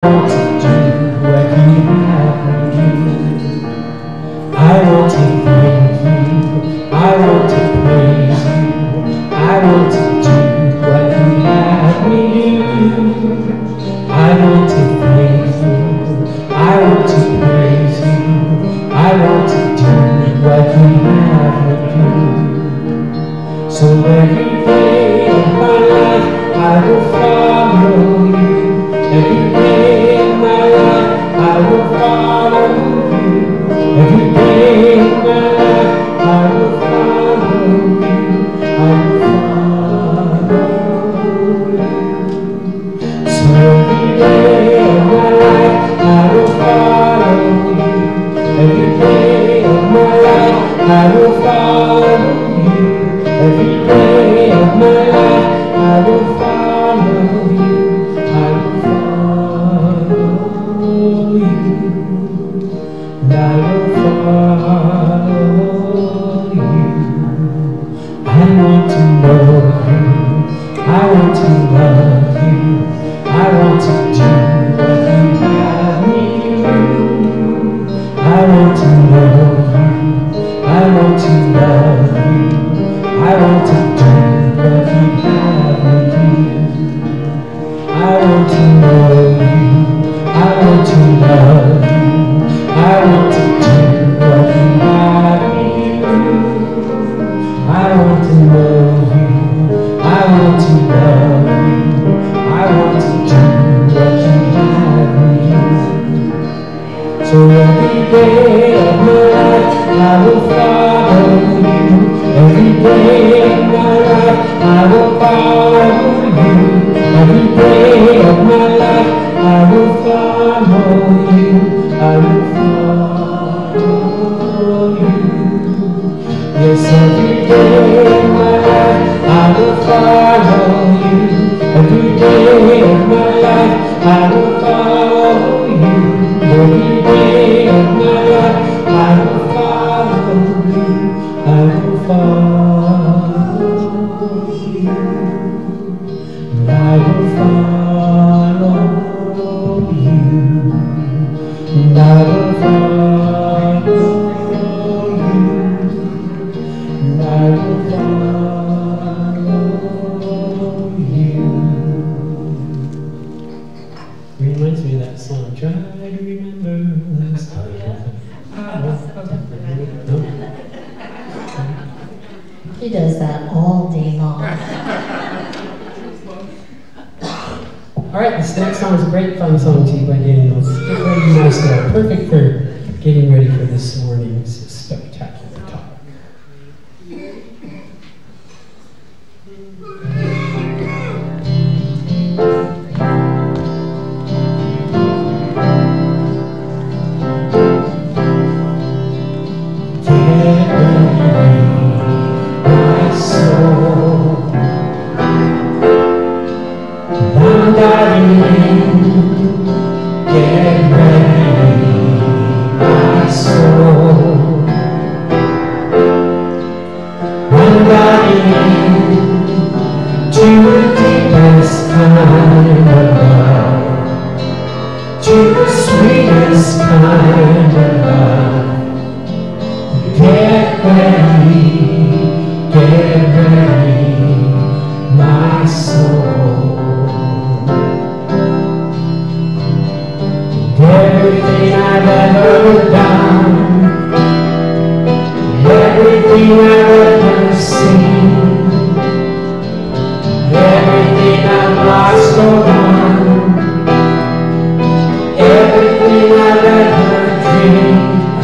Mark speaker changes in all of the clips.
Speaker 1: want to do what you have me do. I want to thank you. I want to praise you. I want to do what you have me do. I want to thank you. I want to praise you. I want to do what you have me do. So every day of my life I will follow you. Every day of my life I will follow you. Every day of my life I will follow you. I will follow you. So every day of my life I will follow you. Every day of my life I will follow you. Every day of my life I will follow you. I will follow you. And I will follow you. I want to know you. I want to love you. I want to do what you have me do. I want to know you. I want to love you. I want to do what you have me do. I want to know you. I want to love you. I want to do what you have me do. I want to know you. I want to love you. I want to do what you have me do. So every day of my life I will follow you. Every day of my life I will follow you. Every day of my life I will follow you. I will follow you. Yes, every day of my life I will follow you. Every day of my life I will follow you. Every day of my life I will follow you. I will follow you. And I will follow you. And I will follow you. And I will follow you. Reminds me of that song. Try to remember this. Oh yeah.
Speaker 2: He does that all day long.
Speaker 1: All right, this next song is a great fun song to you by Daniel. Let's get ready, maestro. Perfect for getting ready for this morning's spectacular talk.
Speaker 3: Everything I've ever dreamed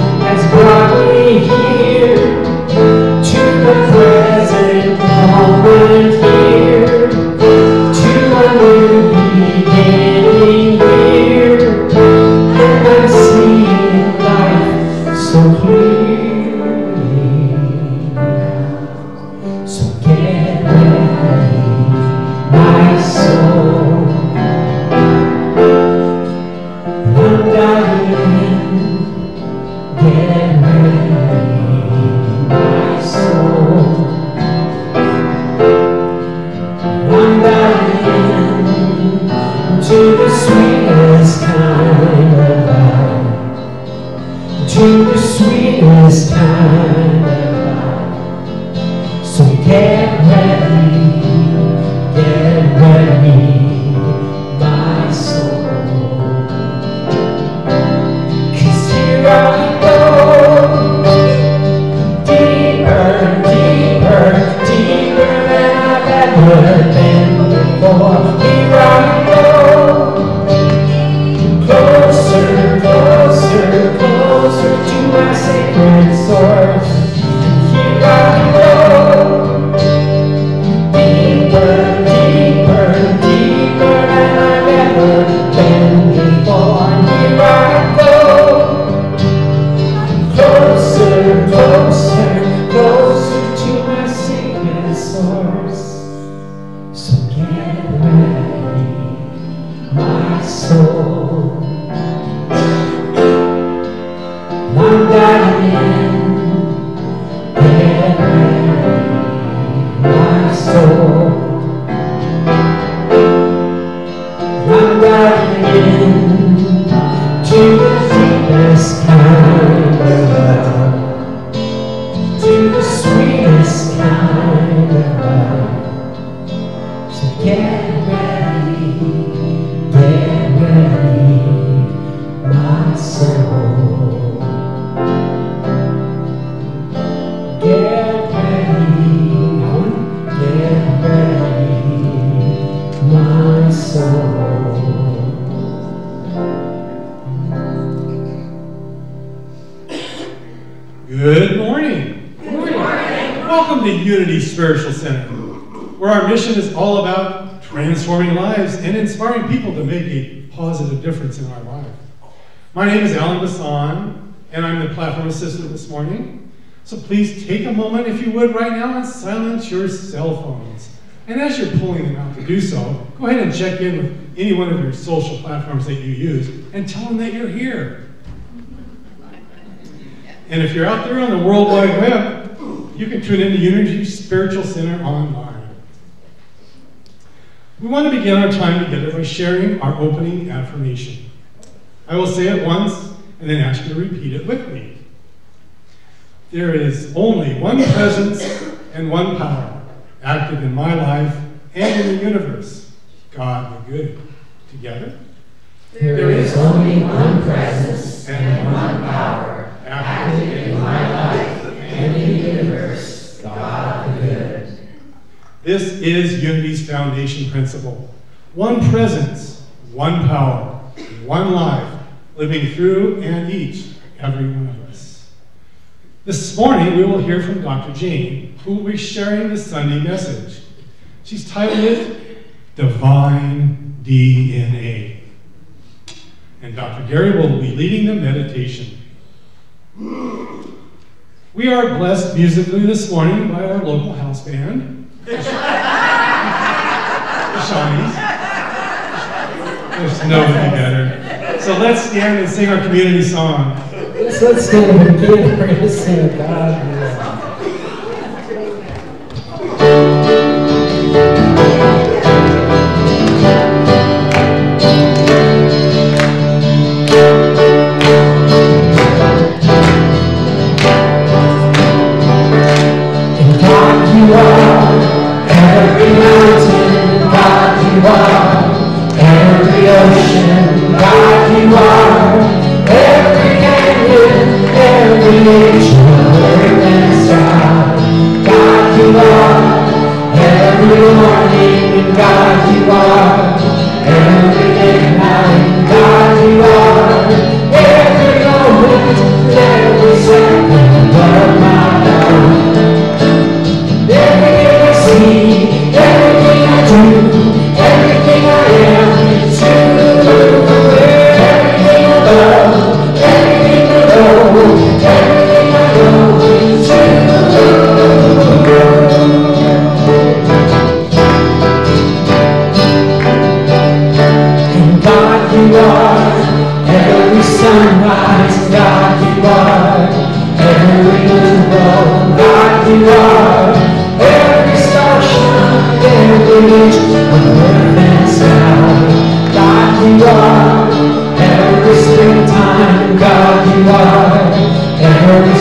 Speaker 1: this kind of life. So get ready, my soul. 'Cause here I go, deeper, deeper, deeper than I've ever been before. Here I go, closer, closer, closer to my sacred source. Here I go, deeper, deeper, deeper than I've ever been before. Here I go, closer, closer, closer to my sacred source. So get ready, my soul. I'm diving in. Get ready, my soul. I'm diving in to the deepest kind of love, to the sweetest kind of love. So get ready, my soul. Get ready, my soul.
Speaker 3: Good morning. Good morning. Welcome to Unity Spiritual Center, where our mission is all about transforming lives and inspiring people to make a positive difference in our life. My name is Alan Bassan, and I'm the platform assistant this morning. So please take a moment, if you would, right now and silence your cell phones. And as you're pulling them out to do so, go ahead and check in with any one of your social platforms that you use and tell them that you're here. And if you're out there on the World Wide Web, you can tune into Unity Spiritual Center online. We want to begin our time together by sharing our opening affirmation. I will say it once and then ask you to repeat it with me. There is only one presence and one power active in my life and in the universe, God the Good. Together?
Speaker 1: There is only one presence and one power active in my life and in the universe, God the Good.
Speaker 3: This is Unity's foundation principle. One presence, one power, one life, living through and each, every one of us. This morning, we will hear from Dr. Jane, who will be sharing the Sunday message. She's titled it, Divine DNA. And Dr. Gary will be leading the meditation. We are blessed musically this morning by our local house band, the Shawnees. There's nobody better. So let's stand and sing our community song.
Speaker 1: Let's stand and begin. We're going to sing God. Every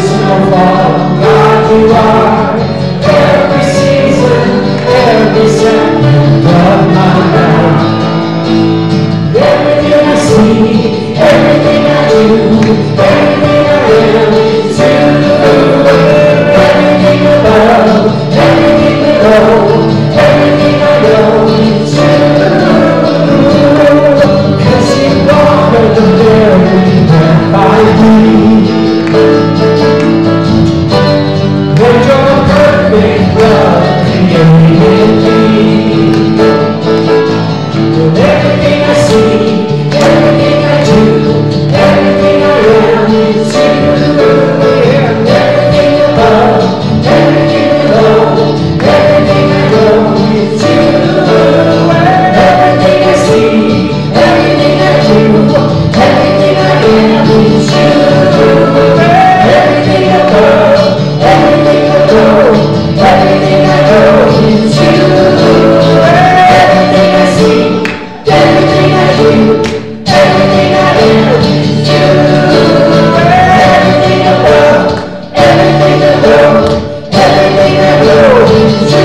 Speaker 1: everything I do, everything I am is you. Everything above, everything below, everything I know is you. 'Cause you are the very breath I breathe. And your perfect love created me. With everything I see, everything I do, everything I am is you. And everything above, everything below, everything I know is you. Everything I see, everything I do, everything I am is you. Everything above, everything below, everything I know is you. Everything I see, everything I do, everything I am is you. Everything above, everything below, everything I know is you.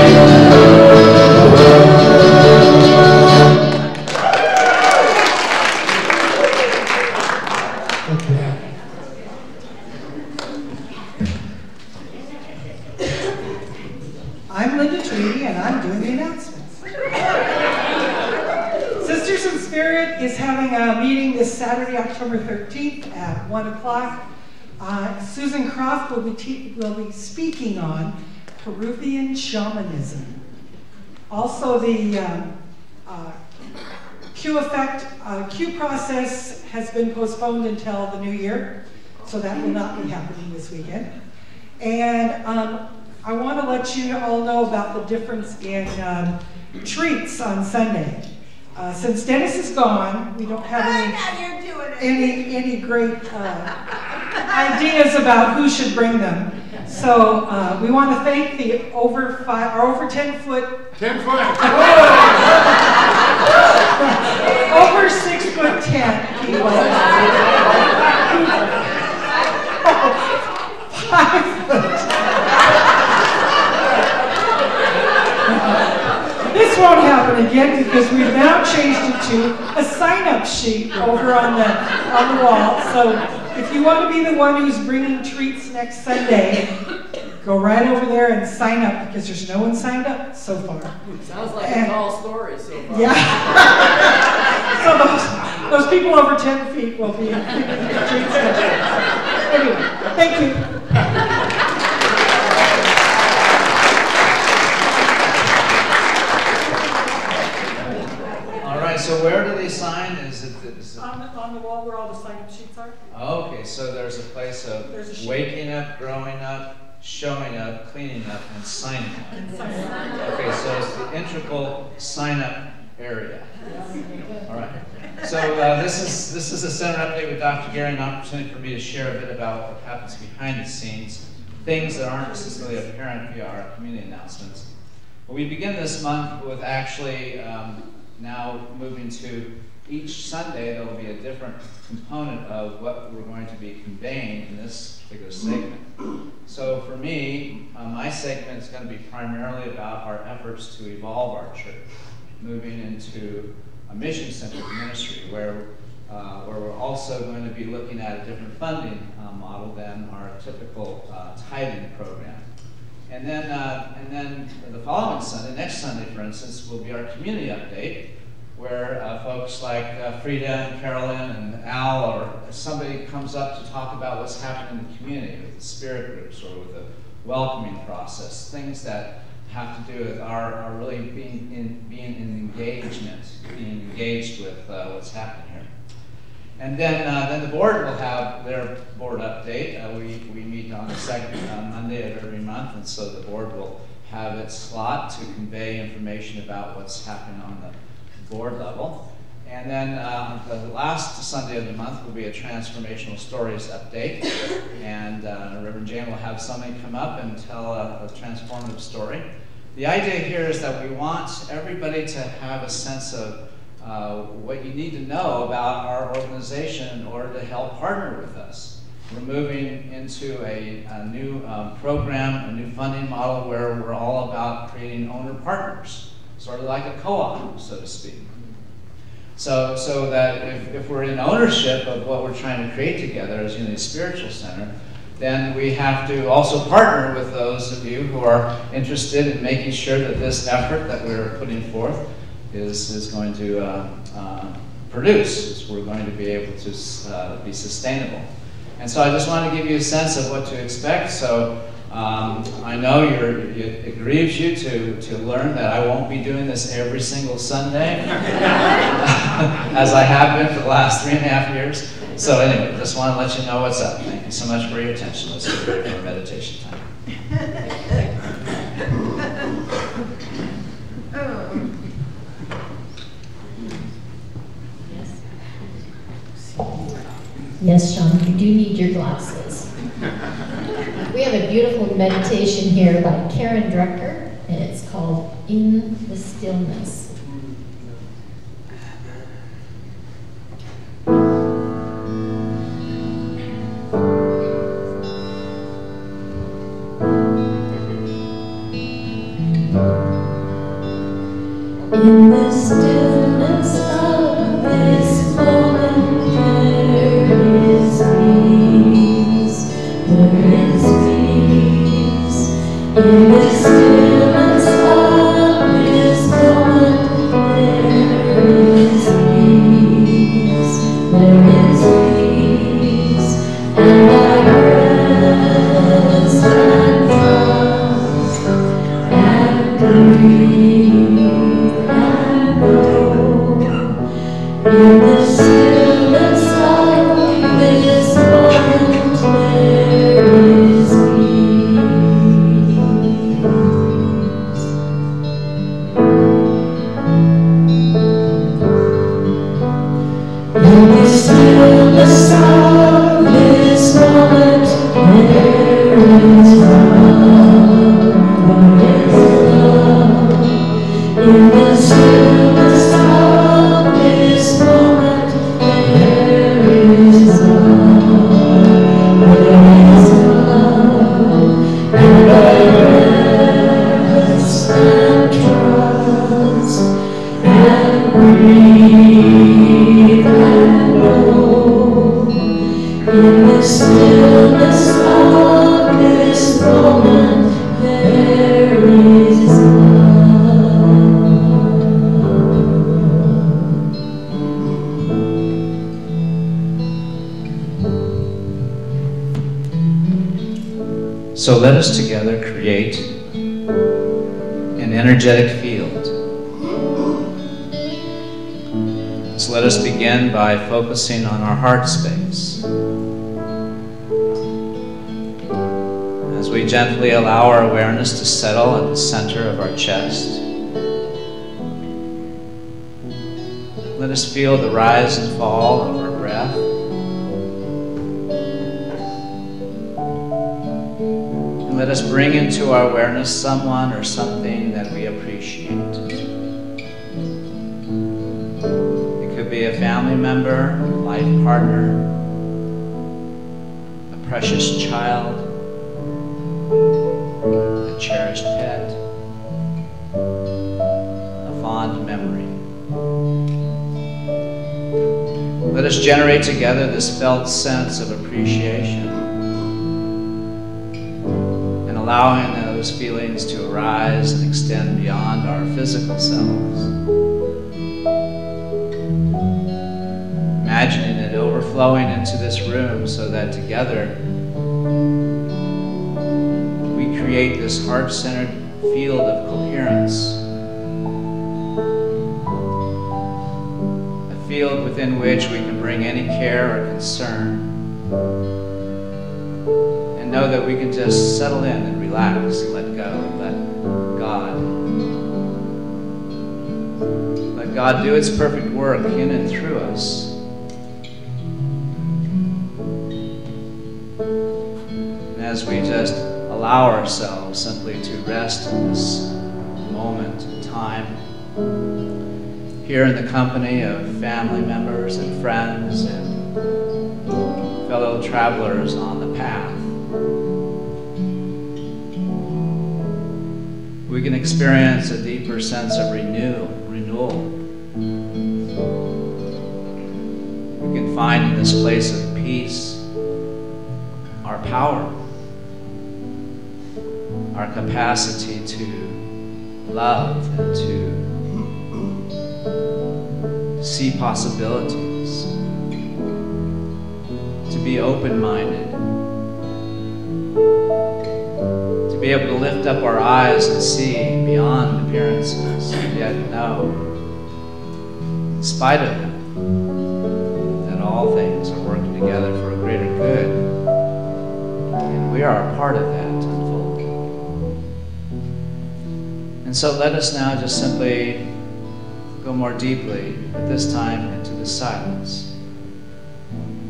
Speaker 4: I'm Linda Tweedy, and I'm doing the announcements. Sisters in Spirit is having a meeting this Saturday, October 13th at 1 o'clock. Susan Croft will be speaking on Peruvian shamanism. Also, the Q process has been postponed until the new year, so that will not be happening this weekend. And I want to let you all know about the difference in treats on Sunday. Since Dennis is gone, we don't have any great ideas about who should bring them. So we want to thank the over 10 foot
Speaker 3: 10 foot.
Speaker 4: over 6'10" people. 5 foot. This won't happen again because we've now changed it to a sign-up sheet over on the wall. So if you want to be the one who's bringing treats next Sunday, go right over there and sign up because there's no one signed up so far.
Speaker 5: Sounds like a tall story so far.
Speaker 4: Yeah. So those people over 10 feet will be treats next year. Anyway, thank you.
Speaker 6: So where do they sign? Is it
Speaker 4: on the wall where all the sign-up sheets are?
Speaker 6: Okay, so there's a place of waking up, growing up, showing up, cleaning up, and signing up. Okay, so it's the integral sign-up area. All right. So this is a center update with Dr. Gary, an opportunity for me to share a bit about what happens behind the scenes, things that aren't necessarily apparent via our community announcements. Well, we begin this month with actually now moving to each Sunday, there will be a different component of what we're going to be conveying in this particular segment. So for me, my segment is going to be primarily about our efforts to evolve our church, moving into a mission-centered ministry where we're also going to be looking at a different funding model than our typical tithing program. And then the following Sunday, next Sunday, for instance, will be our community update, where folks like Frida and Carolyn and Al, or somebody comes up to talk about what's happening in the community with the spirit groups or with the welcoming process, things that have to do with our really being in engagement, being engaged with what's happening here. And then the board will have their board update. We meet on the second Monday of every month, and so the board will have its slot to convey information about what's happening on the board level. And then the last Sunday of the month will be a transformational stories update. And Reverend Jane will have somebody come up and tell a transformative story. The idea here is that we want everybody to have a sense of what you need to know about our organization in order to help partner with us. We're moving into a new program, a new funding model where we're all about creating owner partners, sort of like a co-op, so to speak. So that if we're in ownership of what we're trying to create together as Unity Spiritual Center, then we have to also partner with those of you who are interested in making sure that this effort that we're putting forth is going to produce, we're going to be able to be sustainable. And so I just want to give you a sense of what to expect. So I know it grieves you to learn that I won't be doing this every single Sunday, as I have been for the last 3.5 years. So anyway, just want to let you know what's up. Thank you so much for your attention. Let's get ready for meditation time.
Speaker 2: Yes, Sean, you do need your glasses. We have a beautiful meditation here by Karen Drucker, and it's called In the Stillness. In the stillness of this moment, there is peace. There is peace. In the stillness of this moment, there is peace. There is peace. And I rest and trust and breathe. In the stillness of this moment, there is peace. In the stillness of this moment, there is love. There is love. In the stillness of this moment, there is love. There is love. And I rest and trust and breathe and know. In the stillness of this moment, there is
Speaker 6: So let us together create an energetic field. So let us begin by focusing on our heart space. As we gently allow our awareness to settle at the center of our chest, let us feel the rise and fall of our breath. Let us bring into our awareness someone or something that we appreciate. It could be a family member, a life partner, a precious child, a cherished pet, a fond memory. Let us generate together this felt sense of appreciation, allowing those feelings to arise and extend beyond our physical selves. Imagining it overflowing into this room so that together we create this heart-centered field of coherence. A field within which we can bring any care or concern, know that we can just settle in and relax, let go, let God do its perfect work in and through us. And as we just allow ourselves simply to rest in this moment in time, here in the company of family members and friends and fellow travelers on the path, we can experience a deeper sense of renewal, find in this place of peace our power, our capacity to love and to see possibilities, to be open-minded, to be able to lift up our eyes and see beyond appearances, and yet know, in spite of them, that all things are working together for a greater good, and we are a part of that unfolding. And so let us now just simply go more deeply, at this time, into the silence,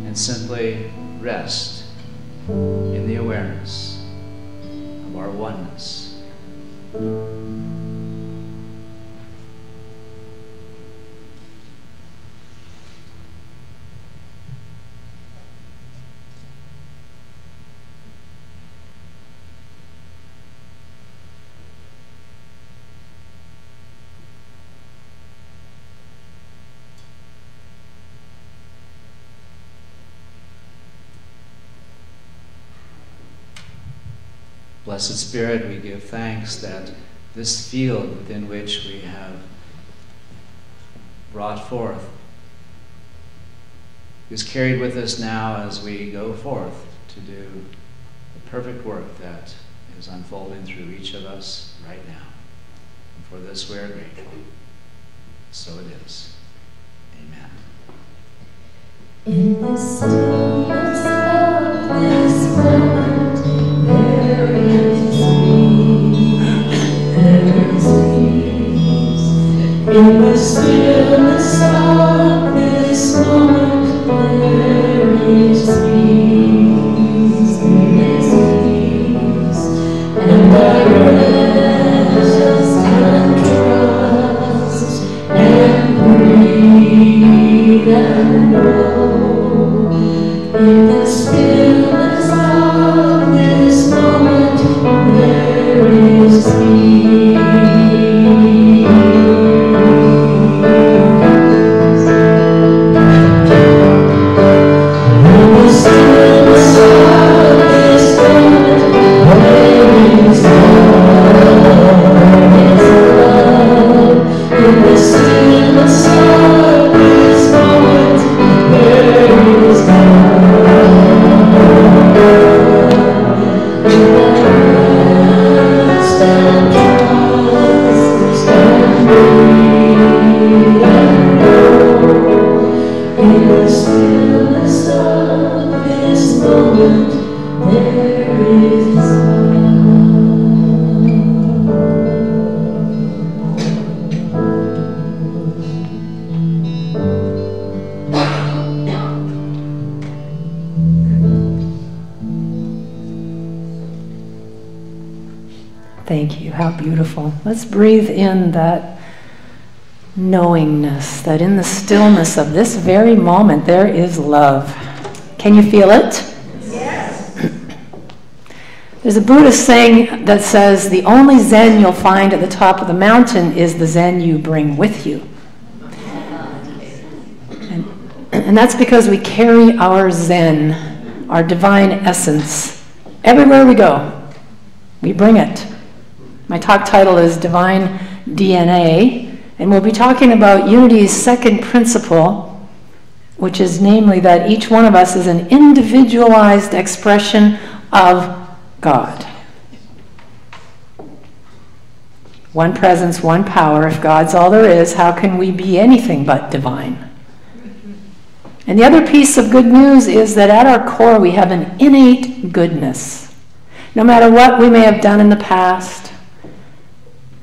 Speaker 6: and simply rest in the awareness of our oneness. Blessed Spirit, we give thanks that this field within which we have brought forth is carried with us now as we go forth to do the perfect work that is unfolding through each of us right now. And for this we are grateful. So it is. Amen.
Speaker 2: In the stillness of this moment, there is peace, there is peace. In the stillness of this moment, there is peace, there is peace. And I rest and trust and breathe and know. In the stillness of this moment, there is peace. In the stillness of this moment, there is love. In the stillness of this moment, there is love.
Speaker 7: Thank you. How beautiful. Let's breathe in that knowingness, that in the stillness of this very moment there is love. Can you feel it?
Speaker 4: Yes.
Speaker 7: There's a Buddhist saying that says, the only Zen you'll find at the top of the mountain is the Zen you bring with you. And that's because we carry our Zen, our divine essence, everywhere we go. We bring it. My talk title is Divine DNA, and we'll be talking about Unity's second principle, which is namely that each one of us is an individualized expression of God. One presence, one power. If God's all there is, how can we be anything but divine? And the other piece of good news is that at our core we have an innate goodness. No matter what we may have done in the past,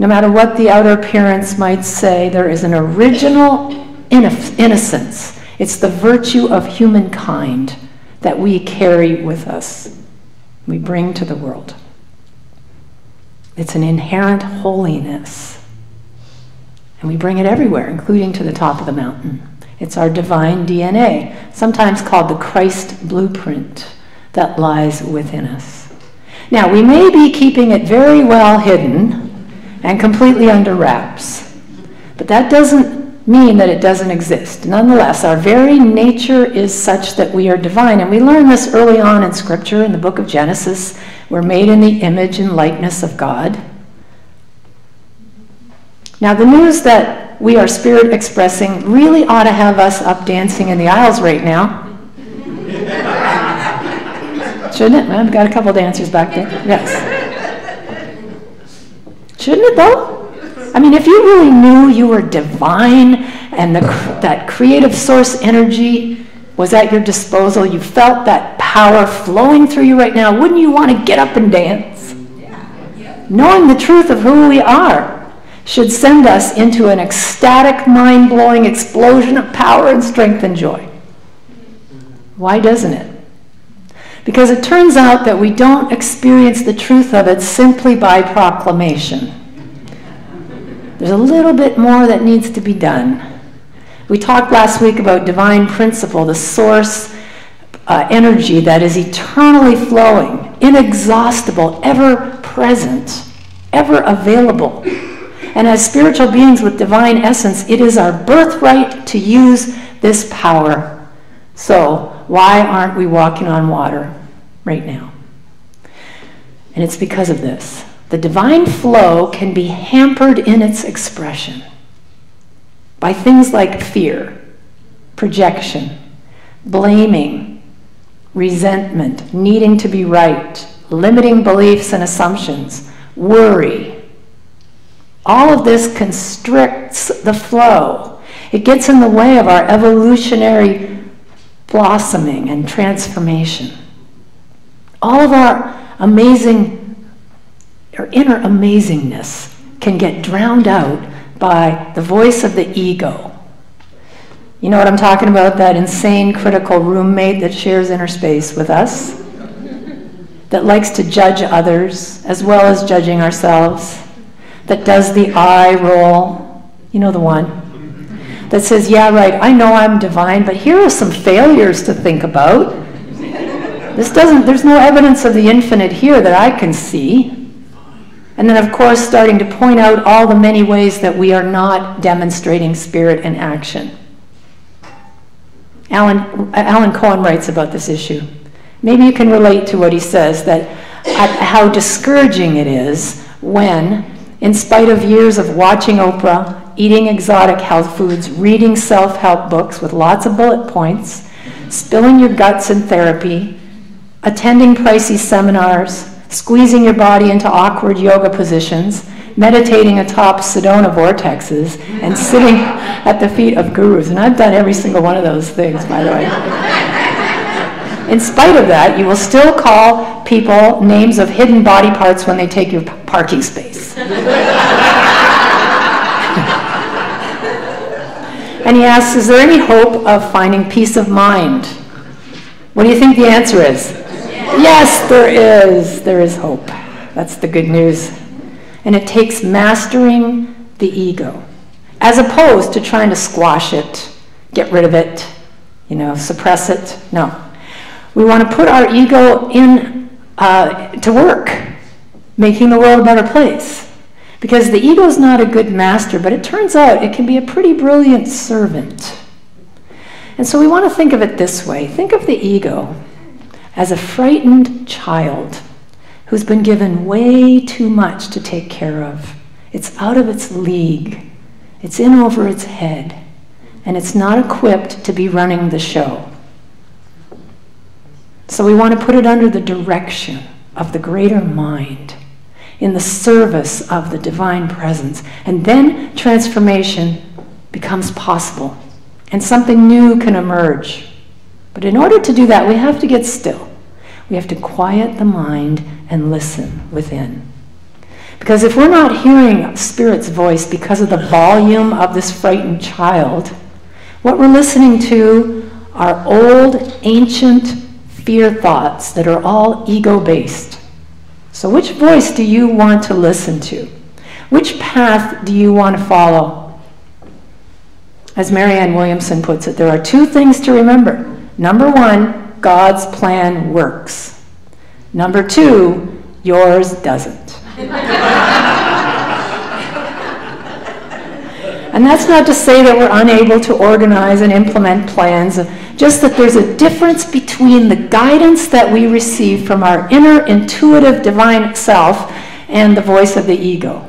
Speaker 7: no matter what the outer appearance might say, there is an original innocence. It's the virtue of humankind that we carry with us, we bring to the world. It's an inherent holiness. And we bring it everywhere, including to the top of the mountain. It's our divine DNA, sometimes called the Christ blueprint that lies within us. Now, we may be keeping it very well hidden and completely under wraps, but that doesn't mean that it doesn't exist. Nonetheless, our very nature is such that we are divine. And we learn this early on in Scripture, in the book of Genesis. We're made in the image and likeness of God. Now, the news that we are spirit expressing really ought to have us up dancing in the aisles right now. Shouldn't it? I've got a couple dancers back there. Yes. Shouldn't it, though? I mean, if you really knew you were divine and that creative source energy was at your disposal, you felt that power flowing through you right now, wouldn't you want to get up and dance? Yeah. Knowing the truth of who we are should send us into an ecstatic, mind-blowing explosion of power and strength and joy. Why doesn't it? Because it turns out that we don't experience the truth of it simply by proclamation. There's a little bit more that needs to be done. We talked last week about divine principle, the source energy that is eternally flowing, inexhaustible, ever present, ever available. And as spiritual beings with divine essence, it is our birthright to use this power. So, why aren't we walking on water right now? And it's because of this. The divine flow can be hampered in its expression by things like fear, projection, blaming, resentment, needing to be right, limiting beliefs and assumptions, worry. All of this constricts the flow. It gets in the way of our evolutionary blossoming and transformation. All of our inner amazingness can get drowned out by the voice of the ego. You know what I'm talking about? That insane, critical roommate that shares inner space with us, that likes to judge others as well as judging ourselves, that does the I roll. You know the one? That says, yeah, right, I know I'm divine, but here are some failures to think about. There's no evidence of the infinite here that I can see. And then, of course, starting to point out all the many ways that we are not demonstrating spirit in action. Alan Cohen writes about this issue. Maybe you can relate to what he says, that how discouraging it is when, in spite of years of watching Oprah, eating exotic health foods, reading self-help books with lots of bullet points, spilling your guts in therapy, attending pricey seminars, squeezing your body into awkward yoga positions, meditating atop Sedona vortexes, and sitting at the feet of gurus. And I've done every single one of those things, by the way. In spite of that, you will still call people names of hidden body parts when they take your parking space. And he asks, is there any hope of finding peace of mind? What do you think the answer is? Yes, there is. There is hope. That's the good news. And it takes mastering the ego, as opposed to trying to squash it, get rid of it, suppress it. No. We want to put our ego in to work, making the world a better place. Because the ego is not a good master, but it turns out it can be a pretty brilliant servant. And so we want to think of it this way. Think of the ego as a frightened child who's been given way too much to take care of. It's out of its league. It's in over its head. And it's not equipped to be running the show. So we want to put it under the direction of the greater mind, in the service of the divine presence. And then transformation becomes possible, and something new can emerge. But in order to do that, we have to get still. We have to quiet the mind and listen within. Because if we're not hearing Spirit's voice because of the volume of this frightened child, what we're listening to are old, ancient fear thoughts that are all ego-based. So which voice do you want to listen to? Which path do you want to follow? As Marianne Williamson puts it, there are two things to remember. Number one, God's plan works. Number two, yours doesn't. And that's not to say that we're unable to organize and implement plans, just that there's a difference between the guidance that we receive from our inner intuitive divine self and the voice of the ego.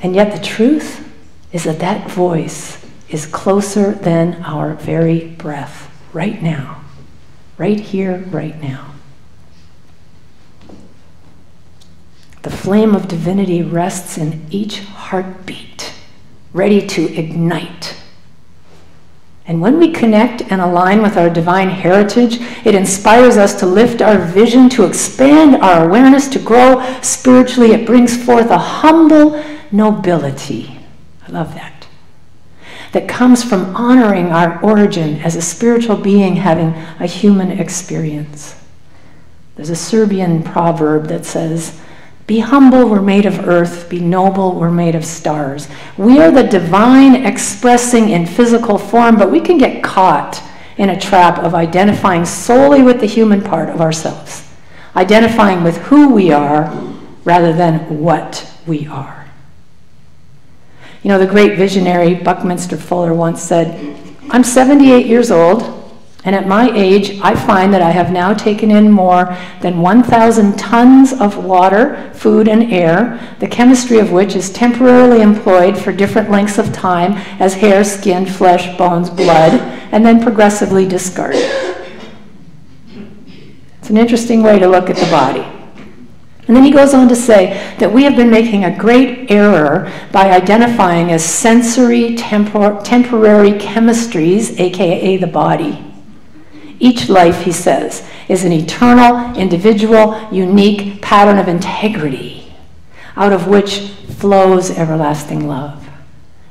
Speaker 7: And yet the truth is that that voice is closer than our very breath, right now, right here, right now. The flame of divinity rests in each heartbeat, ready to ignite. And when we connect and align with our divine heritage, it inspires us to lift our vision, to expand our awareness, to grow spiritually. It brings forth a humble nobility. I love that. That comes from honoring our origin as a spiritual being having a human experience. There's a Serbian proverb that says, "Be humble, we're made of earth. Be noble, we're made of stars." We are the divine expressing in physical form, but we can get caught in a trap of identifying solely with the human part of ourselves, identifying with who we are rather than what we are. You know, the great visionary Buckminster Fuller once said, "I'm 78 years old, and at my age, I find that I have now taken in more than 1,000 tons of water, food, and air, the chemistry of which is temporarily employed for different lengths of time as hair, skin, flesh, bones, blood, and then progressively discarded." It's an interesting way to look at the body. And then he goes on to say that we have been making a great error by identifying as sensory temporary chemistries, aka the body. Each life, he says, is an eternal, individual, unique pattern of integrity, out of which flows everlasting love.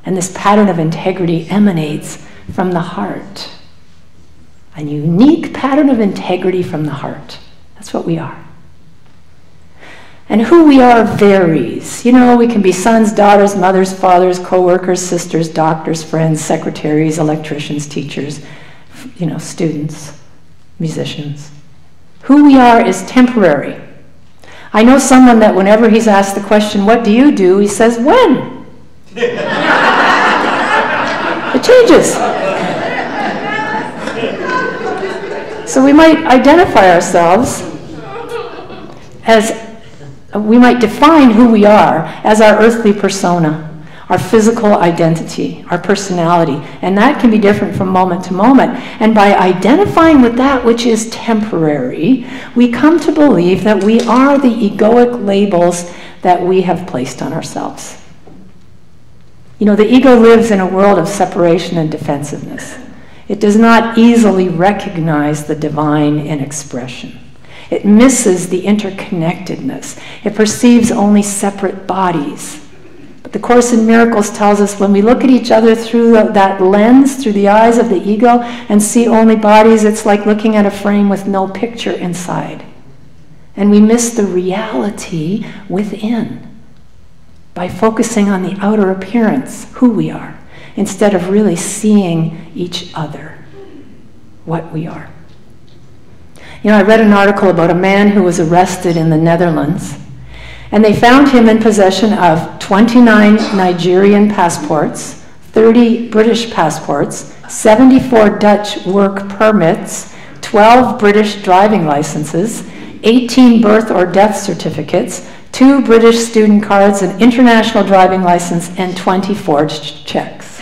Speaker 7: And this pattern of integrity emanates from the heart. A unique pattern of integrity from the heart. That's what we are. And who we are varies. You know, we can be sons, daughters, mothers, fathers, co-workers, sisters, doctors, friends, secretaries, electricians, teachers, you know, students, musicians. Who we are is temporary. I know someone that whenever he's asked the question, "What do you do?" he says, "When?" It changes. So we might identify ourselves as, we might define who we are as our earthly persona, our physical identity, our personality, and that can be different from moment to moment. And by identifying with that which is temporary, we come to believe that we are the egoic labels that we have placed on ourselves. You know, the ego lives in a world of separation and defensiveness. It does not easily recognize the divine in expression. It misses the interconnectedness. It perceives only separate bodies. But the Course in Miracles tells us when we look at each other through that lens, through the eyes of the ego, and see only bodies, it's like looking at a frame with no picture inside. And we miss the reality within by focusing on the outer appearance, who we are, instead of really seeing each other, what we are. You know, I read an article about a man who was arrested in the Netherlands, and they found him in possession of 29 Nigerian passports, 30 British passports, 74 Dutch work permits, 12 British driving licenses, 18 birth or death certificates, 2 British student cards, an international driving license, and 20 forged checks.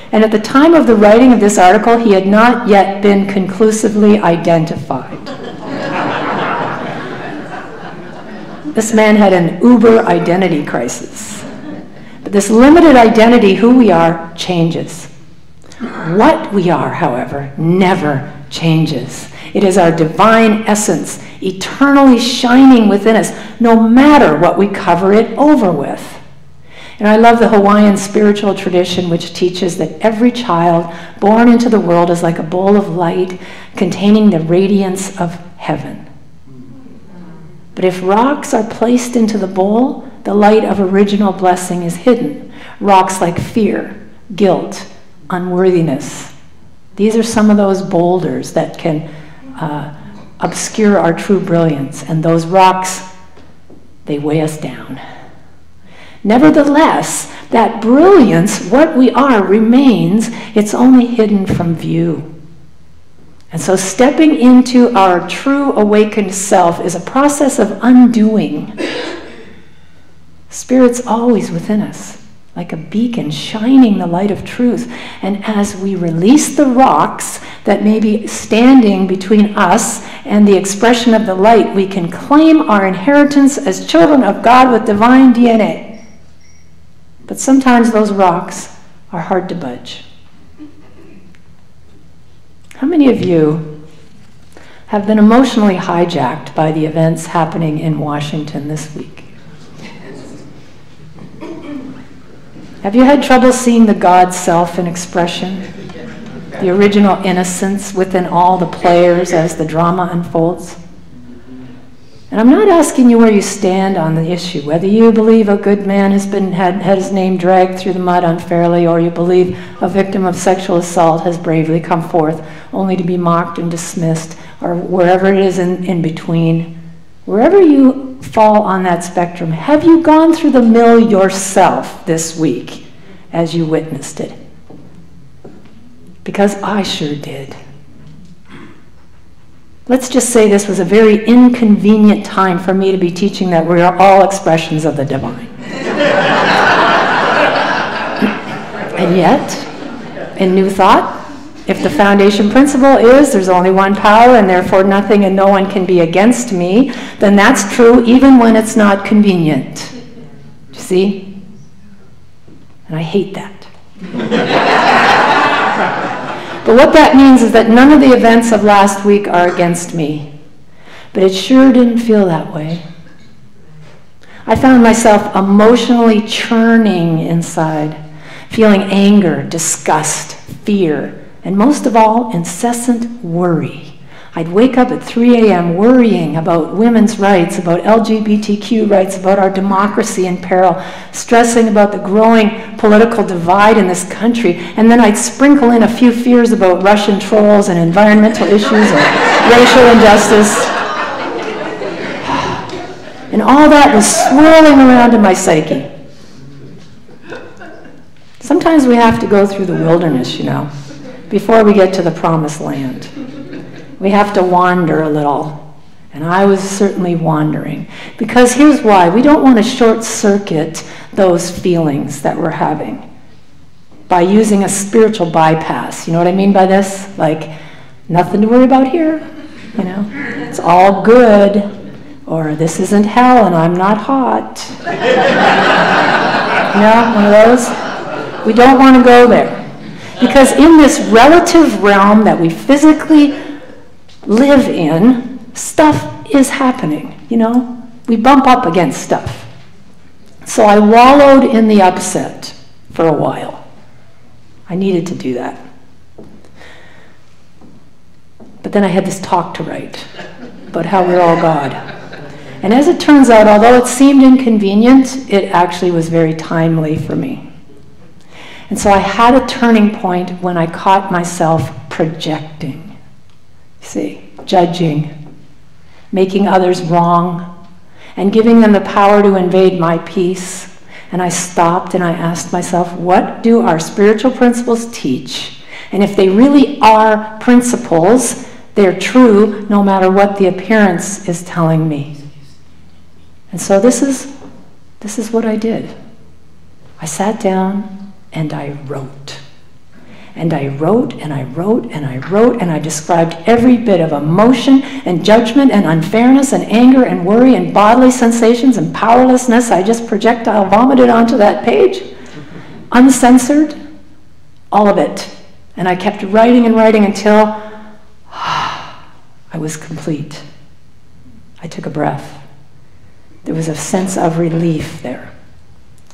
Speaker 7: And at the time of the writing of this article, he had not yet been conclusively identified. This man had an uber identity crisis. But this limited identity, who we are, changes. What we are, however, never changes. It is our divine essence, eternally shining within us, no matter what we cover it over with. And I love the Hawaiian spiritual tradition, which teaches that every child born into the world is like a bowl of light containing the radiance of heaven. But if rocks are placed into the bowl, the light of original blessing is hidden. Rocks like fear, guilt, unworthiness. These are some of those boulders that can obscure our true brilliance. And those rocks, they weigh us down. Nevertheless, That brilliance, what we are, remains. It's only hidden from view. And so stepping into our true awakened self is a process of undoing. Spirit's always within us, like a beacon shining the light of truth. And as we release the rocks that may be standing between us and the expression of the light, we can claim our inheritance as children of God with divine DNA. But sometimes those rocks are hard to budge. How many of you have been emotionally hijacked by the events happening in Washington this week? Have you had trouble seeing the God self in expression? The original innocence within all the players as the drama unfolds? And I'm not asking you where you stand on the issue, whether you believe a good man has had his name dragged through the mud unfairly, or you believe a victim of sexual assault has bravely come forth only to be mocked and dismissed, or wherever it is in between. Wherever you fall on that spectrum, have you gone through the mill yourself this week as you witnessed it? Because I sure did. Let's just say this was a very inconvenient time for me to be teaching that we are all expressions of the divine. And yet, in New Thought, if the foundation principle is there's only one power and therefore nothing and no one can be against me, then that's true even when it's not convenient. You see? And I hate that. But what that means is that none of the events of last week are against me. But it sure didn't feel that way. I found myself emotionally churning inside, feeling anger, disgust, fear, and most of all, incessant worry. I'd wake up at 3 a.m. worrying about women's rights, about LGBTQ rights, about our democracy in peril, stressing about the growing political divide in this country, and then I'd sprinkle in a few fears about Russian trolls and environmental issues or racial injustice. And all that was swirling around in my psyche. Sometimes we have to go through the wilderness, before we get to the promised land. We have to wander a little. And I was certainly wandering. Because here's why. We don't want to short circuit those feelings that we're having by using a spiritual bypass. You know what I mean by this? Like, nothing to worry about here. It's all good. Or this isn't hell and I'm not hot. One of those? We don't want to go there. Because in this relative realm that we physically live in, stuff is happening, We bump up against stuff. So I wallowed in the upset for a while. I needed to do that. But then I had this talk to write about how we're all God. And as it turns out, although it seemed inconvenient, it actually was very timely for me. And so I had a turning point when I caught myself projecting. See, judging, making others wrong, and giving them the power to invade my peace. And I stopped and I asked myself, what do our spiritual principles teach? And if they really are principles, they're true no matter what the appearance is telling me. And so this is what I did. I sat down and I wrote. And I wrote, and I wrote, and I wrote, and I described every bit of emotion and judgment and unfairness and anger and worry and bodily sensations and powerlessness. I just projectile vomited onto that page, uncensored, all of it. And I kept writing and writing until I was complete. I took a breath. There was a sense of relief there.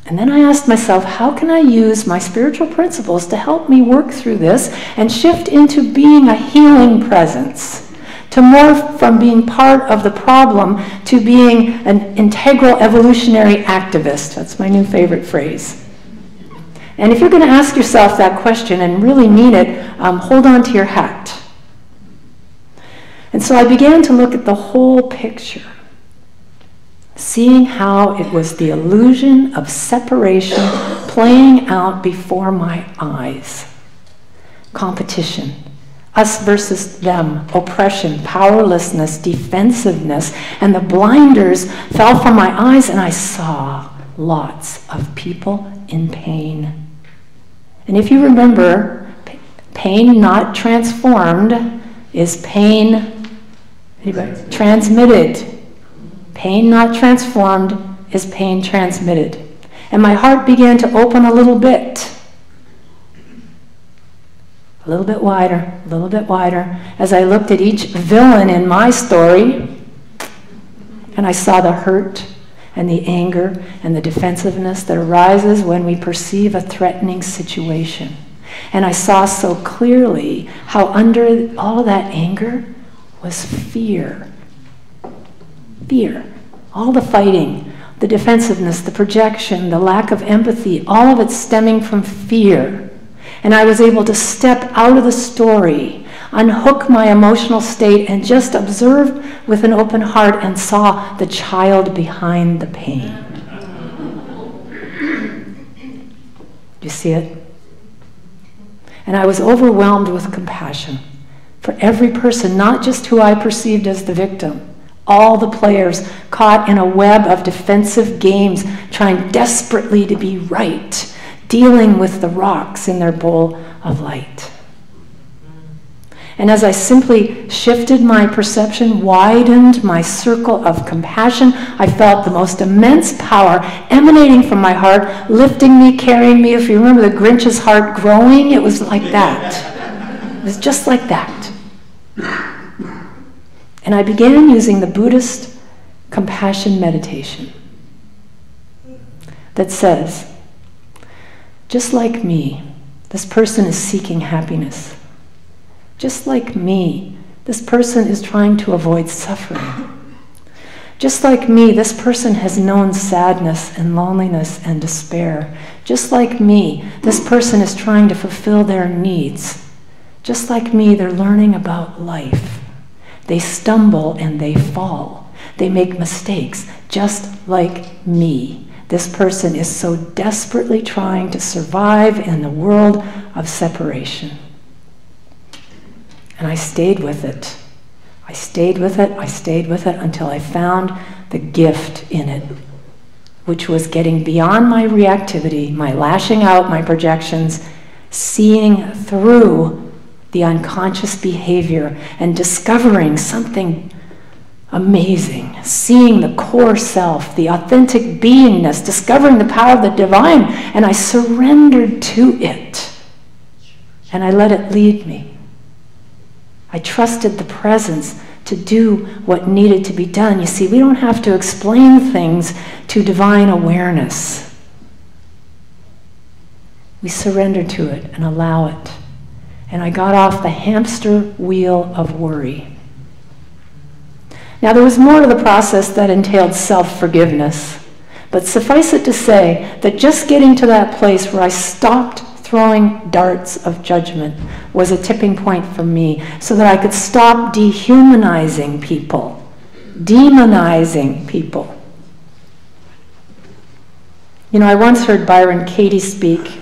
Speaker 7: And then I asked myself, how can I use my spiritual principles to help me work through this and shift into being a healing presence, to morph from being part of the problem to being an integral evolutionary activist? That's my new favorite phrase. And if you're going to ask yourself that question and really mean it, hold on to your hat. And so I began to look at the whole picture. seeing how it was the illusion of separation playing out before my eyes. Competition, us versus them, oppression, powerlessness, defensiveness, and the blinders fell from my eyes, and I saw lots of people in pain. And if you remember, pain not transformed is pain transmitted. Pain not transformed is pain transmitted. And my heart began to open a little bit wider, as I looked at each villain in my story, and I saw the hurt and the anger and the defensiveness that arises when we perceive a threatening situation. And I saw so clearly how under all that anger was fear. Fear. All the fighting, the defensiveness, the projection, the lack of empathy, all of it stemming from fear. And I was able to step out of the story, unhook my emotional state, and just observe with an open heart and saw the child behind the pain. You see it? And I was overwhelmed with compassion for every person, not just who I perceived as the victim. All the players caught in a web of defensive games, trying desperately to be right, dealing with the rocks in their bowl of light. And as I simply shifted my perception, widened my circle of compassion, I felt the most immense power emanating from my heart, lifting me, carrying me. If you remember the Grinch's heart growing, it was like that. It was just like that. And I began using the Buddhist compassion meditation that says, just like me, this person is seeking happiness. Just like me, this person is trying to avoid suffering. Just like me, this person has known sadness and loneliness and despair. Just like me, this person is trying to fulfill their needs. Just like me, they're learning about life. They stumble and they fall. They make mistakes, just like me. This person is so desperately trying to survive in the world of separation. And I stayed with it. I stayed with it until I found the gift in it, which was getting beyond my reactivity, my lashing out, my projections, seeing through the unconscious behavior and discovering something amazing, seeing the core self, the authentic beingness, discovering the power of the divine, and I surrendered to it. And I let it lead me. I trusted the presence to do what needed to be done. You see, we don't have to explain things to divine awareness. We surrender to it and allow it. And I got off the hamster wheel of worry. Now, there was more to the process that entailed self-forgiveness, but suffice it to say that just getting to that place where I stopped throwing darts of judgment was a tipping point for me, so that I could stop dehumanizing people, demonizing people. You know, I once heard Byron Katie speak.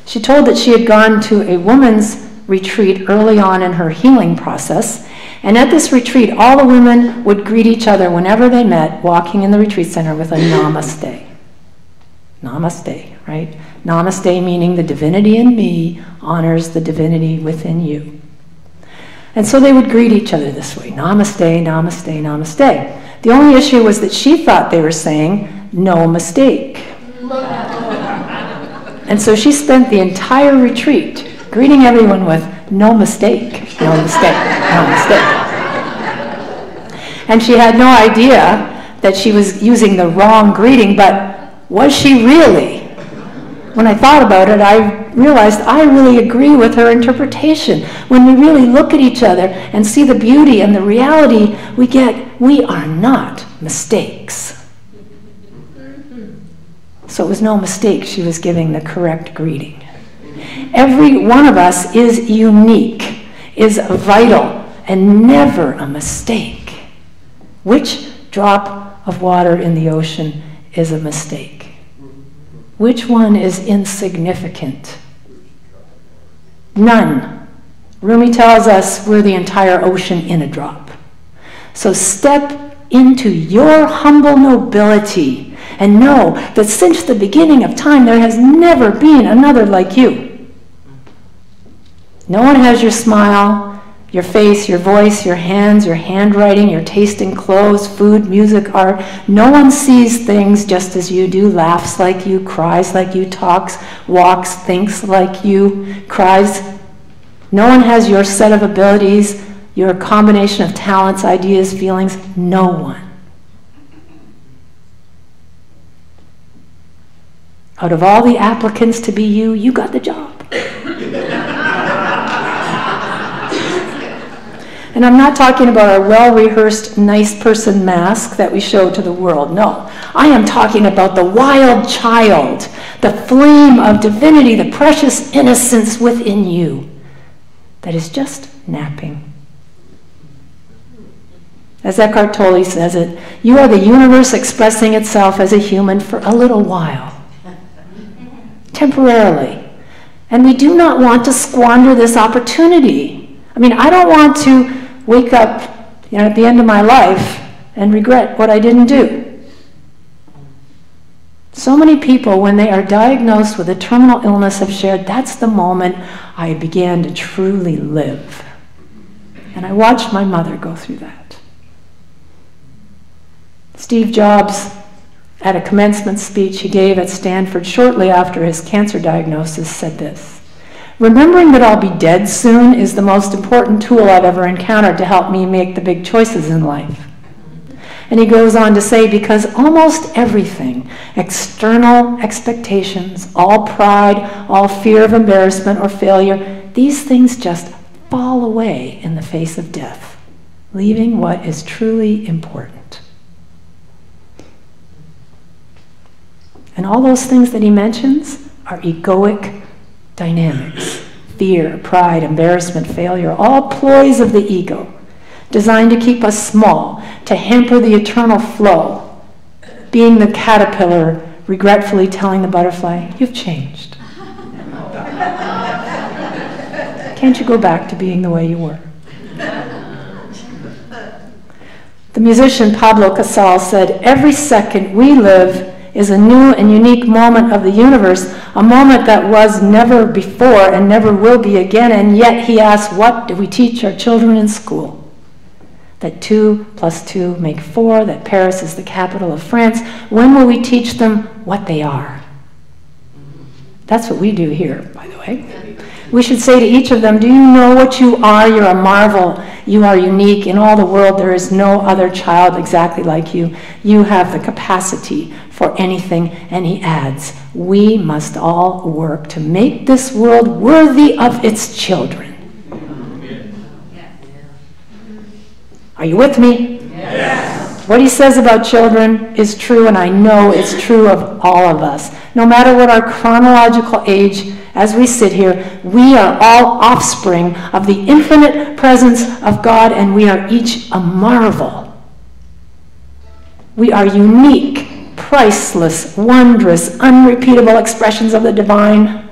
Speaker 7: She told that she had gone to a woman's retreat early on in her healing process, and at this retreat, all the women would greet each other whenever they met, walking in the retreat center with a namaste. Namaste, right? Namaste meaning the divinity in me honors the divinity within you. And so they would greet each other this way, namaste, namaste, namaste. The only issue was that she thought they were saying, no mistake. And so she spent the entire retreat greeting everyone with, no mistake, no mistake, no mistake. And she had no idea that she was using the wrong greeting, but was she really? When I thought about it, I realized I really agree with her interpretation. When we really look at each other and see the beauty and the reality, we get, we are not mistakes. So it was no mistake she was giving the correct greeting. Every one of us is unique, is vital, and never a mistake. Which drop of water in the ocean is a mistake? Which one is insignificant? None. Rumi tells us we're the entire ocean in a drop. So step into your humble nobility and know that since the beginning of time there has never been another like you. No one has your smile, your face, your voice, your hands, your handwriting, your taste in clothes, food, music, art. No one sees things just as you do, laughs like you, cries like you, talks, walks, thinks like you, cries. No one has your set of abilities, your combination of talents, ideas, feelings. No one. Out of all the applicants to be you, you got the job. And I'm not talking about our well-rehearsed nice person mask that we show to the world. No, I am talking about the wild child, the flame of divinity, the precious innocence within you that is just napping. As Eckhart Tolle says it, you are the universe expressing itself as a human for a little while, temporarily. And we do not want to squander this opportunity. I mean, I don't want to wake up, at the end of my life and regret what I didn't do. So many people, when they are diagnosed with a terminal illness, have shared, that's the moment I began to truly live. And I watched my mother go through that. Steve Jobs, at a commencement speech he gave at Stanford shortly after his cancer diagnosis, said this: "Remembering that I'll be dead soon is the most important tool I've ever encountered to help me make the big choices in life." And he goes on to say, because almost everything, external expectations, all pride, all fear of embarrassment or failure, these things just fall away in the face of death, leaving what is truly important. And all those things that he mentions are egoic dynamics. Fear, pride, embarrassment, failure, all ploys of the ego, designed to keep us small, to hamper the eternal flow, being the caterpillar regretfully telling the butterfly, "You've changed. Can't you go back to being the way you were?" The musician Pablo Casals said, "Every second we live is a new and unique moment of the universe, a moment that was never before and never will be again." And yet he asks, what do we teach our children in school? That 2 + 2 make 4, that Paris is the capital of France. When will we teach them what they are? That's what we do here, by the way. We should say to each of them, do you know what you are? You're a marvel. You are unique. In all the world, there is no other child exactly like you. You have the capacity for anything. And he adds, we must all work to make this world worthy of its children. Are you with me? Yes. What he says about children is true, and I know it's true of all of us. No matter what our chronological age, as we sit here, we are all offspring of the infinite presence of God, and we are each a marvel. We are unique, priceless, wondrous, unrepeatable expressions of the divine.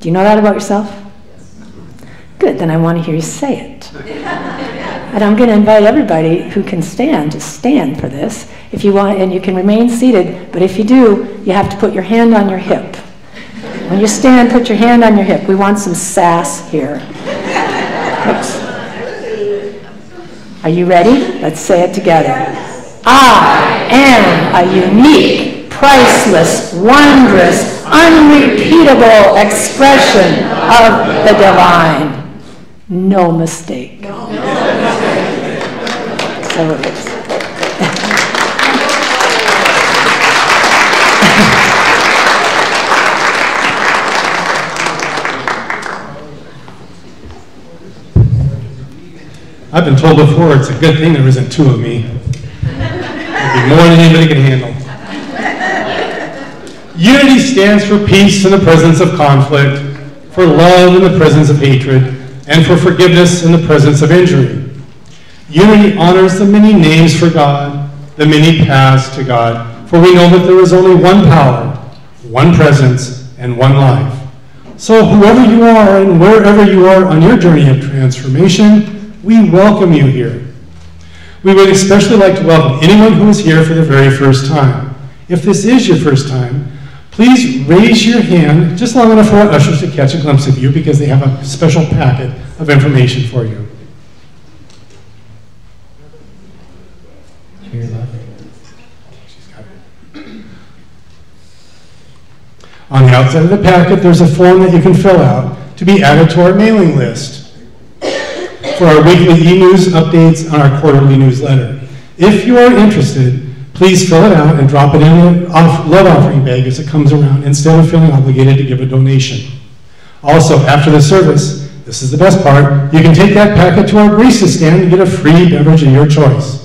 Speaker 7: Do you know that about yourself? Good, then I want to hear you say it. And I'm going to invite everybody who can stand to stand for this. If you want, and you can remain seated, but if you do, you have to put your hand on your hip. When you stand, put your hand on your hip. We want some sass here. Oops. Are you ready? Let's say it together. Yes. I am a unique, priceless, wondrous, unrepeatable expression of the divine. No mistake. No mistake. So it is.
Speaker 3: I've been told before it's a good thing there isn't 2 of me. It'd be more than anybody can handle. Unity stands for peace in the presence of conflict, for love in the presence of hatred, and for forgiveness in the presence of injury. Unity honors the many names for God, the many paths to God, for we know that there is only one power, one presence, and one life. So whoever you are and wherever you are on your journey of transformation, we welcome you here. We would especially like to welcome anyone who is here for the very first time. If this is your first time, please raise your hand just long enough for our ushers to catch a glimpse of you, because they have a special packet of information for you.
Speaker 1: Here, left.
Speaker 3: On the outside of the packet, there's a form that you can fill out to be added to our mailing list for our weekly e-news updates on our quarterly newsletter. If you are interested, please fill it out and drop it in the love offering bag as it comes around, instead of feeling obligated to give a donation. Also, after the service, this is the best part, you can take that packet to our barista stand and get a free beverage of your choice.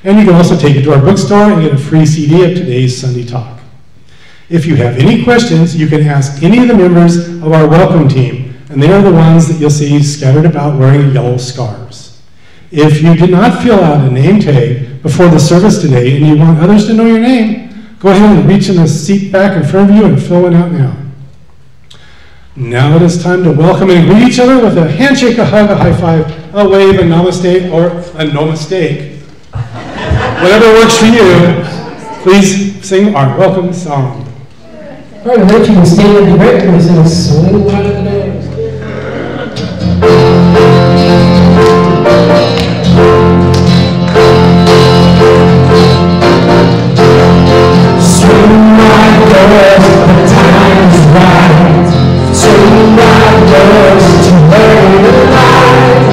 Speaker 3: And you can also take it to our bookstore and get a free CD of today's Sunday talk. If you have any questions, you can ask any of the members of our welcome team, and they are the ones that you'll see scattered about wearing yellow scarves. If you did not fill out a name tag before the service today and you want others to know your name, go ahead and reach in the seat back in front of you and fill it out now. Now it is time to welcome and greet each other with a handshake, a hug, a high five, a wave, a namaste, or a no mistake. Whatever works for you, please sing our welcome song.
Speaker 1: All right, I want you to stand with the breakers and swing wide of the nose. Swing wide doors, the time is right. Swing wide doors to learn the light.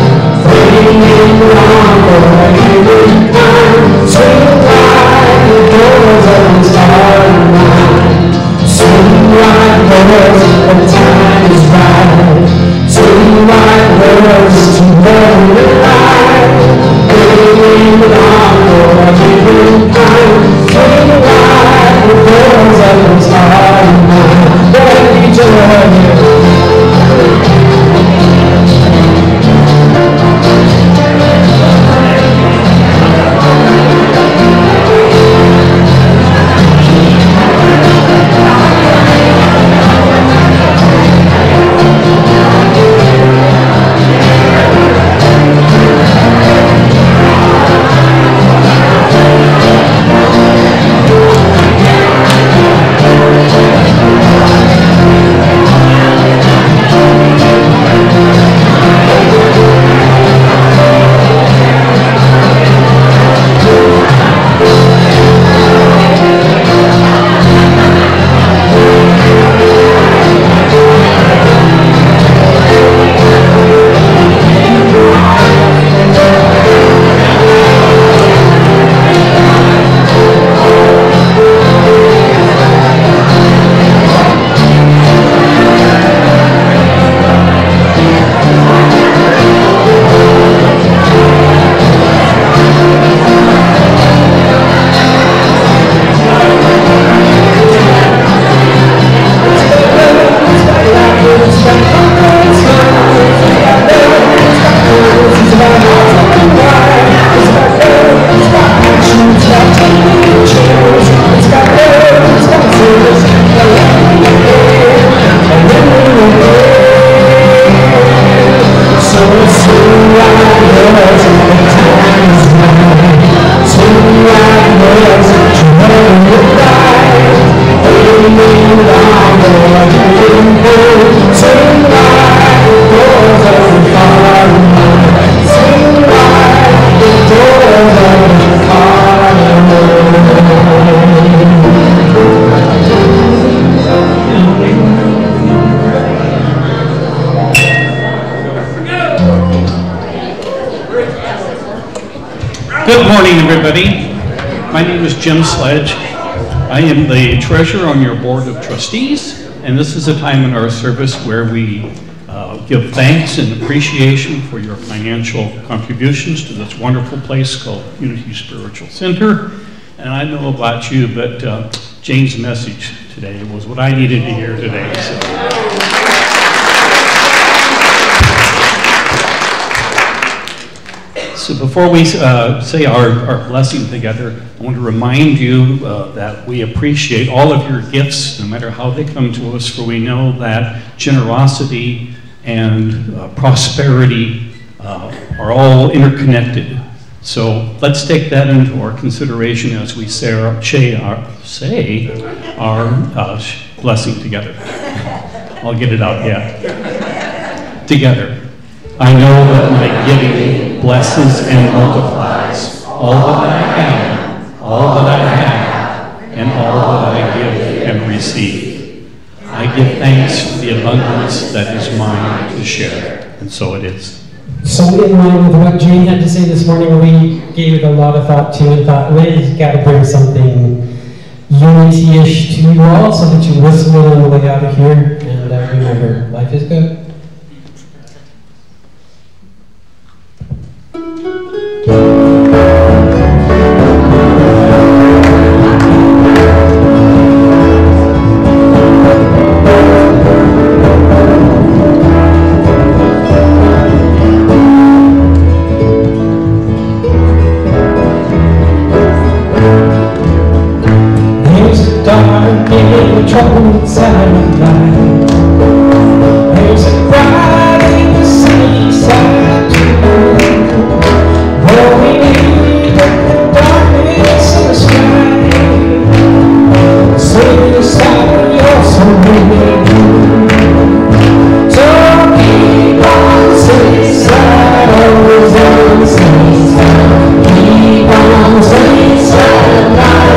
Speaker 1: Fading in wrong or even kind. Swing wide the doors of the starry night. Swing wide doors, the time is right. Swing wide doors to learn the light. Fading wrong or even kind. Swing wide the doors of the starry night. Let each other here.
Speaker 8: Good morning, everybody. My name is Jim Sledge. I am the treasurer on your board of trustees, and this is a time in our service where we give thanks and appreciation for your financial contributions to this wonderful place called Unity Spiritual Center. And I know about you, but Jane's message today was what I needed to hear today. So. So before we say our blessing together, I want to remind you that we appreciate all of your gifts, no matter how they come to us, for we know that generosity and prosperity are all interconnected. So let's take that into our consideration as we say our blessing together. I'll get it out, yeah. Together. I know that my giving blesses and multiplies all that I am, all that I have, and all that I give and receive. I give thanks for the abundance that is mine to share. And so it is.
Speaker 1: So in line with what Jane had to say this morning, we gave it a lot of thought to and thought, we've got to bring something unity-ish to you all so that you listen on the way out of here. And remember, life is good. Trouble inside my life. There's a bright in the seaside too. Where we leave the darkness in the sky. Save the side of your soul. So keep on sunny side, always on the sunny side. Keep on sunny side life.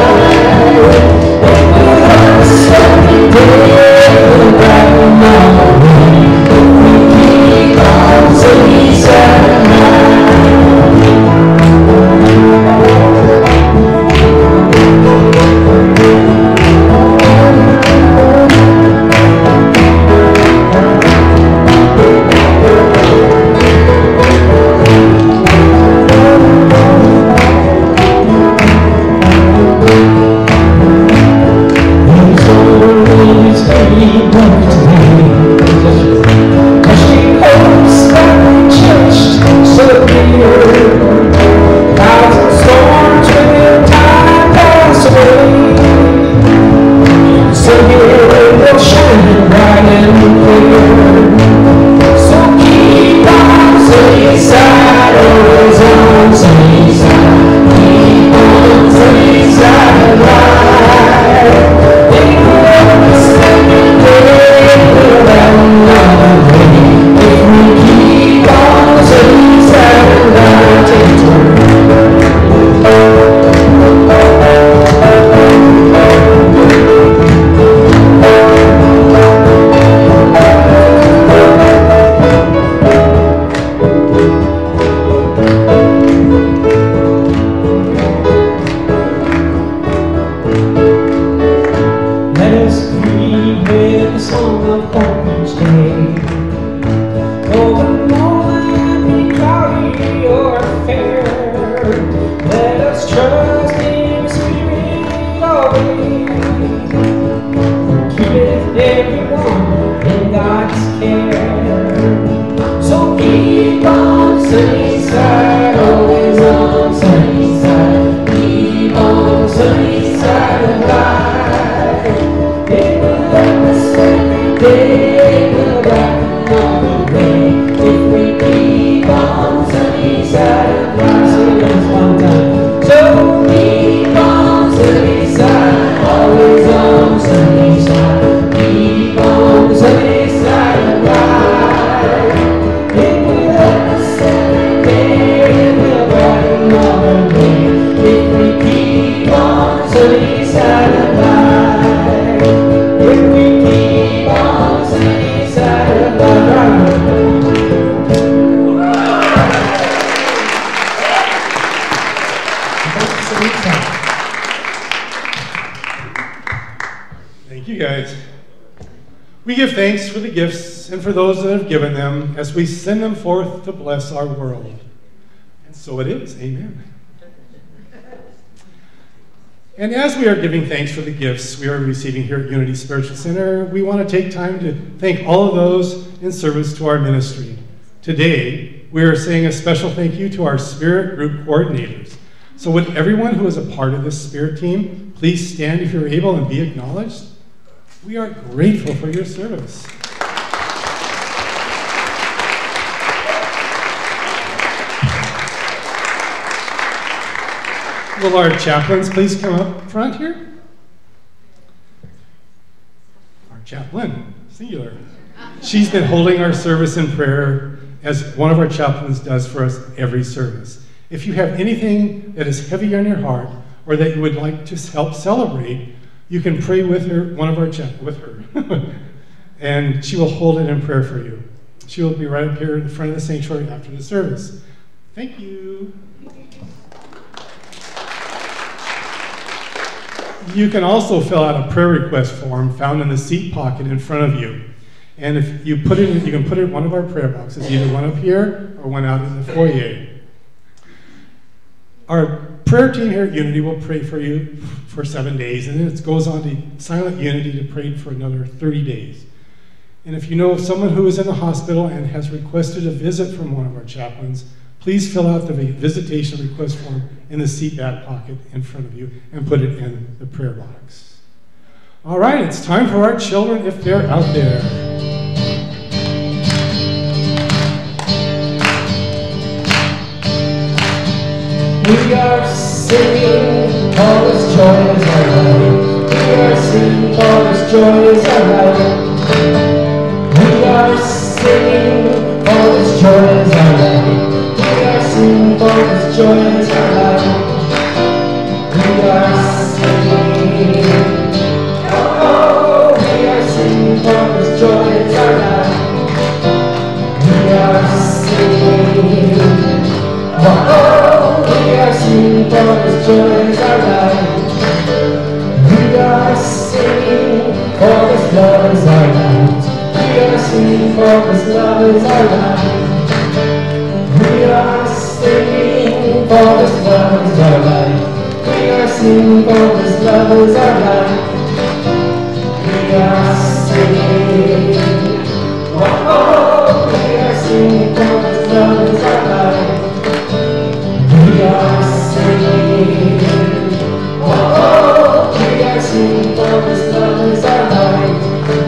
Speaker 3: Thank you guys. We give thanks for the gifts and for those that have given them as we send them forth to bless our world. And so it is. Amen. And as we are giving thanks for the gifts we are receiving here at Unity Spiritual Center, we want to take time to thank all of those in service to our ministry. Today, we are saying a special thank you to our Spirit Group coordinators. So would everyone who is a part of this Spirit team please stand if you're able and be acknowledged? We are grateful for your service. Will our chaplains please come up front here? Our chaplain, singular. She's been holding our service in prayer as one of our chaplains does for us every service. If you have anything that is heavy on your heart or that you would like to help celebrate, you can pray with her, with her, and she will hold it in prayer for you. She will be right up here in front of the sanctuary after the service. Thank you. You can also fill out a prayer request form found in the seat pocket in front of you. And if you put it in, you can put it in one of our prayer boxes, either one up here or one out in the foyer. Our prayer team here at Unity will pray for you for 7 days, and then it goes on to Silent Unity to pray for another 30 days. And if you know of someone who is in the hospital and has requested a visit from one of our chaplains, please fill out the visitation request form in the seat back pocket in front of you and put it in the prayer box. All right, it's time for our children if they're out there.
Speaker 1: We are singing, all this joy is our life. We are singing, all this joy is our life. We are singing, all this joy is our life. We are singing, all this joy is our life. We are singing, oh, we are singing, all this joy is our life. We are singing, oh, we are singing, all this joy is our life. We are singing, all this love is our light. We are singing, all this love is our life. We are singing, all this love is our life. We are singing, all this love is our life. We are singing, oh, we are singing, all this love is our life. We are singing, oh, we are singing, all this love is our life.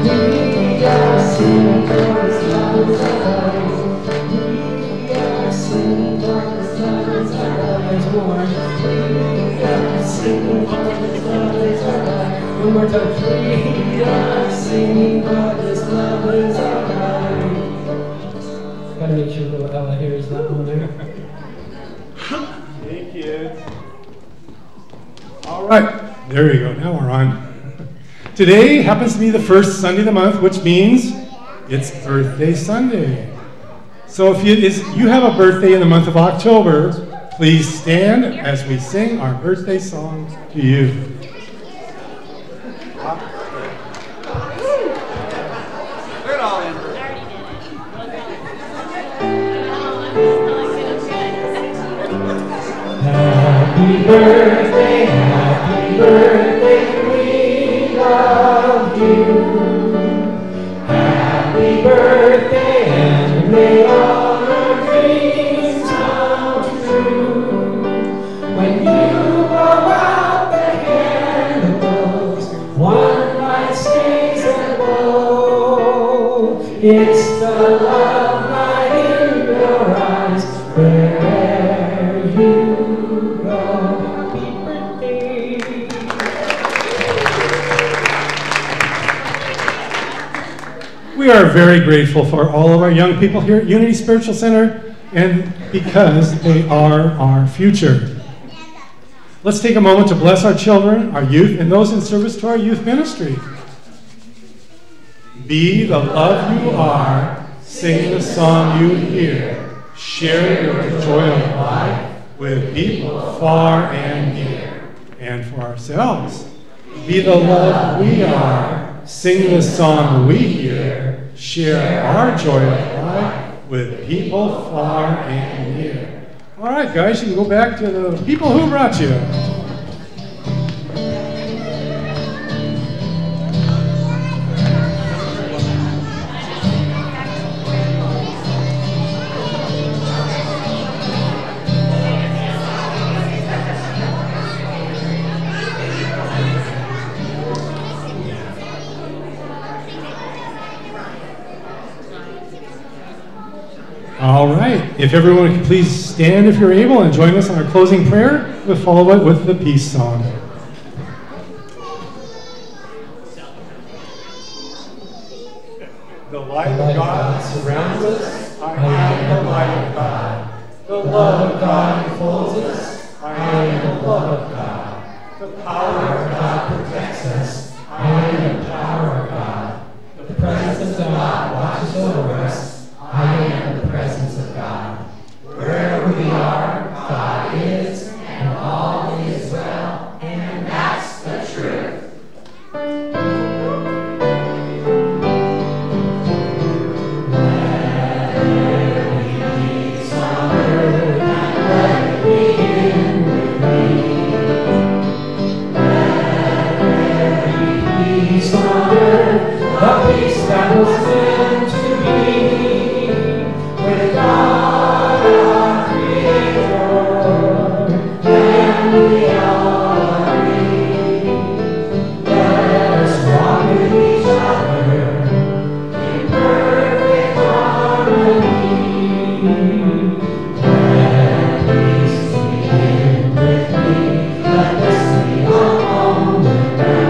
Speaker 1: We are singing, all this love is our life. We are singing, all this love is our life. There's more. We are singing, all this love is our life. One more time. We are singing, all this love is our life. Gotta make sure little Ella hears that one there.
Speaker 3: Hey, kids. All right, there you go. Now we're on. Today happens to be the first Sunday of the month, which means it's Birthday Sunday. So if you have a birthday in the month of October, please stand as we sing our birthday song to you.
Speaker 1: Happy birthday, we love you. Happy birthday, and may all your dreams come true. When you blow out the candles, one light stays aglow. It's the love light in your eyes, wherever you go. Happy birthday.
Speaker 3: We are very grateful for all of our young people here at Unity Spiritual Center, and because they are our future. Let's take a moment to bless our children, our youth, and those in service to our youth ministry. Be the love you are, sing the song you hear, share your joy of life with people far and near. And for ourselves, be the love we are, sing the song we hear, share our joy of life with people far and near. All right, guys, you can go back to the people who brought you. If everyone could please stand if you're able and join us in our closing prayer, we'll follow it with the peace song.
Speaker 9: The light of God surrounds us. I am the light of God. The love of God enfolds us. I am the love of God. The power of God protects us. I am the power of God. The presence of God watches over us. I am the presence of God. Wherever we are, God is, and all is well, and that's the truth.
Speaker 1: A peace that was meant to be with God our Creator, and we all agree. Let us walk with each other in perfect harmony. Let peace begin with me. Let this be our moment now.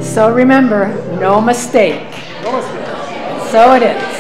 Speaker 7: So remember, no mistake.
Speaker 9: No mistake.
Speaker 7: So it is.